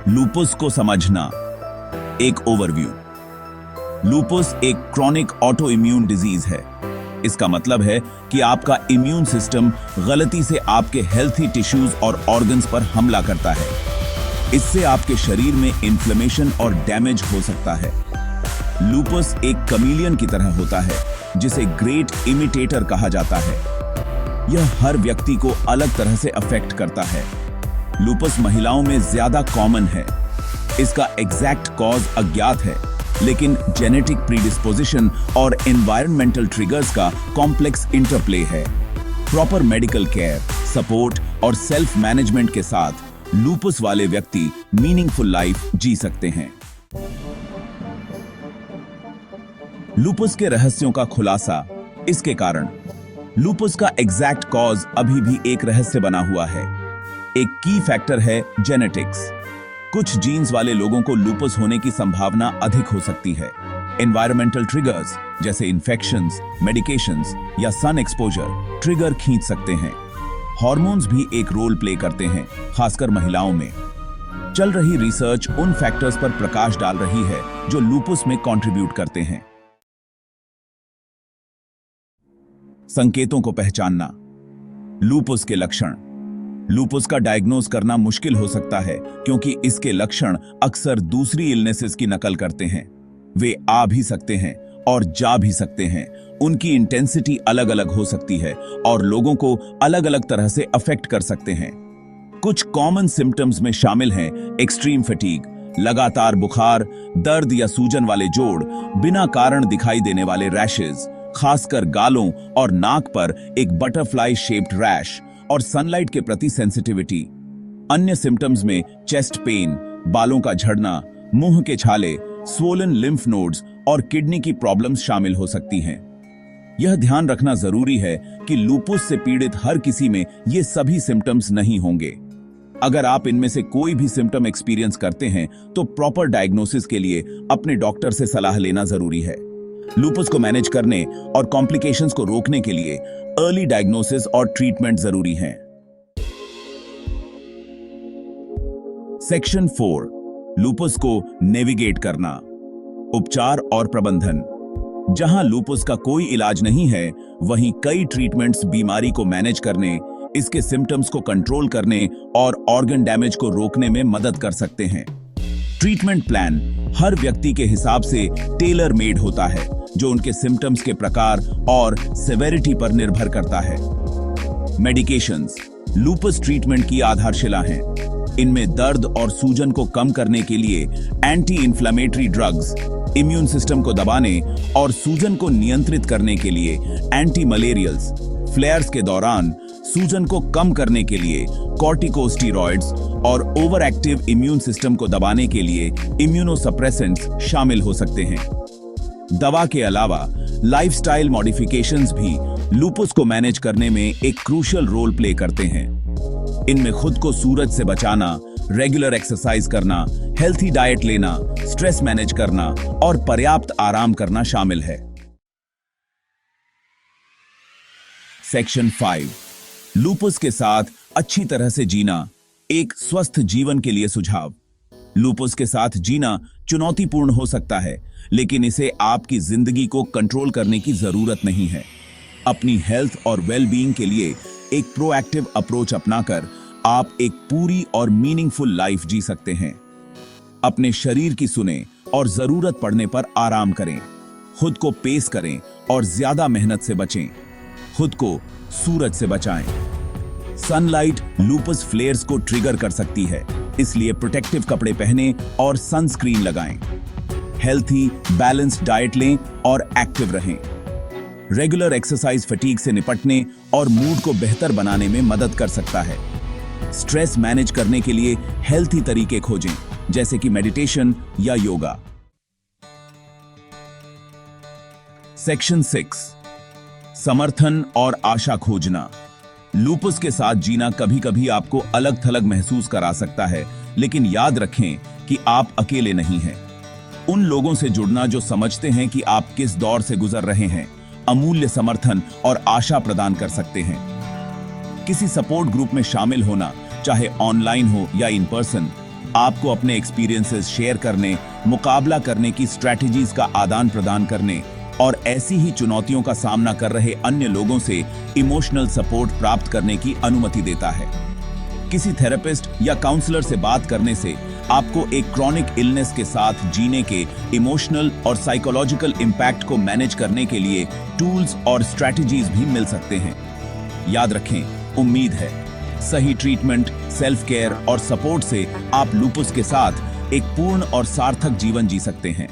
लूपुस को समझना। एक ओवरव्यू। लूपुस एक क्रॉनिक ऑटो इम्यून डिजीज है। इसका मतलब है कि आपका इम्यून सिस्टम गलती से आपके हेल्थी टिश्यूज और ऑर्गन्स पर हमला करता है। इससे आपके शरीर में इन्फ्लेमेशन और डैमेज हो सकता है। लूपुस एक कमीलियन की तरह होता है, जिसे ग्रेट इमिटेटर कहा जाता है। यह हर व्यक्ति को अलग तरह से अफेक्ट करता है। लूपस महिलाओं में ज्यादा कॉमन है। इसका एग्जैक्ट कॉज अज्ञात है, लेकिन जेनेटिक प्रीडिस्पोजिशन और एनवायरमेंटल ट्रिगर्स का कॉम्प्लेक्स इंटरप्ले है। प्रॉपर मेडिकल केयर, सपोर्ट और सेल्फ मैनेजमेंट के साथ लूपस वाले व्यक्ति मीनिंगफुल लाइफ जी सकते हैं। लूपस के रहस्यों का खुलासा। इसके कारण लूपस का एग्जैक्ट कॉज अभी भी एक रहस्य बना हुआ है। एक की फैक्टर है जेनेटिक्स। कुछ जीन्स वाले लोगों को लूपस होने की संभावना अधिक हो सकती है। एनवायरमेंटल ट्रिगर्स जैसे इन्फेक्शंस, मेडिकेशंस या सन एक्सपोजर ट्रिगर खींच सकते हैं। हार्मोन्स भी एक रोल प्ले करते हैं, खासकर महिलाओं में। चल रही रिसर्च उन फैक्टर्स पर प्रकाश डाल रही है जो लूपस में कंट्रीब्यूट करते हैं। संकेतों को पहचानना। लूपस के लक्षण। लूपस का डायग्नोज करना मुश्किल हो सकता है, क्योंकि इसके लक्षण अक्सर दूसरी इलनेसेस की नकल करते हैं। वे आ भी सकते हैं और जा भी सकते हैं। उनकी इंटेंसिटी अलग अलग हो सकती है और लोगों को अलग अलग तरह से अफेक्ट कर सकते हैं। कुछ कॉमन सिम्टम्स में शामिल हैं एक्सट्रीम फटीग, लगातार बुखार, दर्द या सूजन वाले जोड़, बिना कारण दिखाई देने वाले रैशेज, खासकर गालों और नाक पर एक बटरफ्लाई शेप्ड रैश, और सनलाइट के प्रति सेंसिटिविटी। अन्य सिम्टम्स में चेस्ट पेन, बालों का झड़ना, मुंह के छाले, स्वोलन लिम्फ नोड्स और किडनी की प्रॉब्लम्स शामिल हो सकती हैं। यह ध्यान रखना जरूरी है कि लूपस से पीड़ित हर किसी में ये सभी सिम्टम्स नहीं होंगे। अगर आप इनमें से कोई भी सिम्टम एक्सपीरियंस करते हैं तो प्रॉपर डायग्नोसिस के लिए अपने डॉक्टर से सलाह लेना जरूरी है। लूपस को मैनेज करने और कॉम्प्लिकेशंस को रोकने के लिए अर्ली डायग्नोसिस और ट्रीटमेंट जरूरी है। सेक्शन 4, लूपस को नेविगेट करना। उपचार और प्रबंधन। जहां लूपस का कोई इलाज नहीं है, वहीं कई ट्रीटमेंट्स बीमारी को मैनेज करने, इसके सिम्टम्स को कंट्रोल करने और ऑर्गन डैमेज को रोकने में मदद कर सकते हैं। ट्रीटमेंट प्लान हर व्यक्ति के हिसाब से टेलर मेड होता है, जो उनके सिम्टम्स के प्रकार और सेवेरिटी पर निर्भर करता है। मेडिकेशंस लूपस ट्रीटमेंट की आधारशिला हैं। इनमें दर्द और सूजन को कम करने के लिए anti inflammatory drugs, immune system को दबाने और सूजन को नियंत्रित करने के लिए एंटी मलेरियल्स, फ्लेयर्स के दौरान सूजन को कम करने के लिए कॉर्टिकोस्टेरॉइड्स और ओवर एक्टिव इम्यून सिस्टम को दबाने के लिए इम्यूनोसप्रेसेंट्स शामिल हो सकते हैं। दवा के अलावा लाइफस्टाइल मॉडिफिकेशंस भी लूपस को मैनेज करने में एक क्रूशियल रोल प्ले करते हैं। इनमें खुद को सूरज से बचाना, रेगुलर एक्सरसाइज करना, हेल्थी डाइट लेना, स्ट्रेस मैनेज करना और पर्याप्त आराम करना शामिल है। सेक्शन 5, लूपस के साथ अच्छी तरह से जीना, एक स्वस्थ जीवन के लिए सुझाव। लूपस के साथ जीना चुनौतीपूर्ण हो सकता है, लेकिन इसे आपकी जिंदगी को कंट्रोल करने की जरूरत नहीं है। अपनी हेल्थ और वेलबीइंग के लिए एक प्रोएक्टिव अप्रोच अपनाकर आप एक पूरी और मीनिंगफुल लाइफ जी सकते हैं। अपने शरीर की सुने और जरूरत पड़ने पर आराम करें। खुद को पेस करें और ज्यादा मेहनत से बचें। खुद को सूरज से बचाएं। सनलाइट लूपस फ्लेयर्स को ट्रिगर कर सकती है, इसलिए प्रोटेक्टिव कपड़े पहनें और सनस्क्रीन लगाएं। हेल्थी बैलेंस्ड डाइट लें और एक्टिव रहें। रेगुलर एक्सरसाइज फटीग से निपटने और मूड को बेहतर बनाने में मदद कर सकता है। स्ट्रेस मैनेज करने के लिए हेल्थी तरीके खोजें, जैसे कि मेडिटेशन या योगा। सेक्शन 6, समर्थन और आशा खोजना। लूपस के साथ जीना कभी कभी आपको अलग थलग महसूस करा सकता है, लेकिन याद रखें कि आप अकेले नहीं हैं। उन लोगों से जुड़ना जो समझते हैं कि आप किस दौर से गुजर रहे हैं, अमूल्य समर्थन और आशा प्रदान कर सकते हैं। किसी सपोर्ट ग्रुप में शामिल होना, चाहे ऑनलाइन हो या इन पर्सन, आपको अपने एक्सपीरियंसेस शेयर करने, मुकाबला करने की स्ट्रैटेजीज का आदान प्रदान करने और ऐसी ही चुनौतियों का सामना कर रहे अन्य लोगों से इमोशनल सपोर्ट प्राप्त करने की अनुमति देता है। किसी थेरेपिस्ट या काउंसलर से बात करने से आपको एक क्रॉनिक इलनेस के साथ जीने के इमोशनल और साइकोलॉजिकल इम्पैक्ट को मैनेज करने के लिए टूल्स और स्ट्रैटेजीज भी मिल सकते हैं। याद रखें, उम्मीद है सही ट्रीटमेंट, सेल्फ केयर और सपोर्ट से आप लूपस के साथ एक पूर्ण और सार्थक जीवन जी सकते हैं।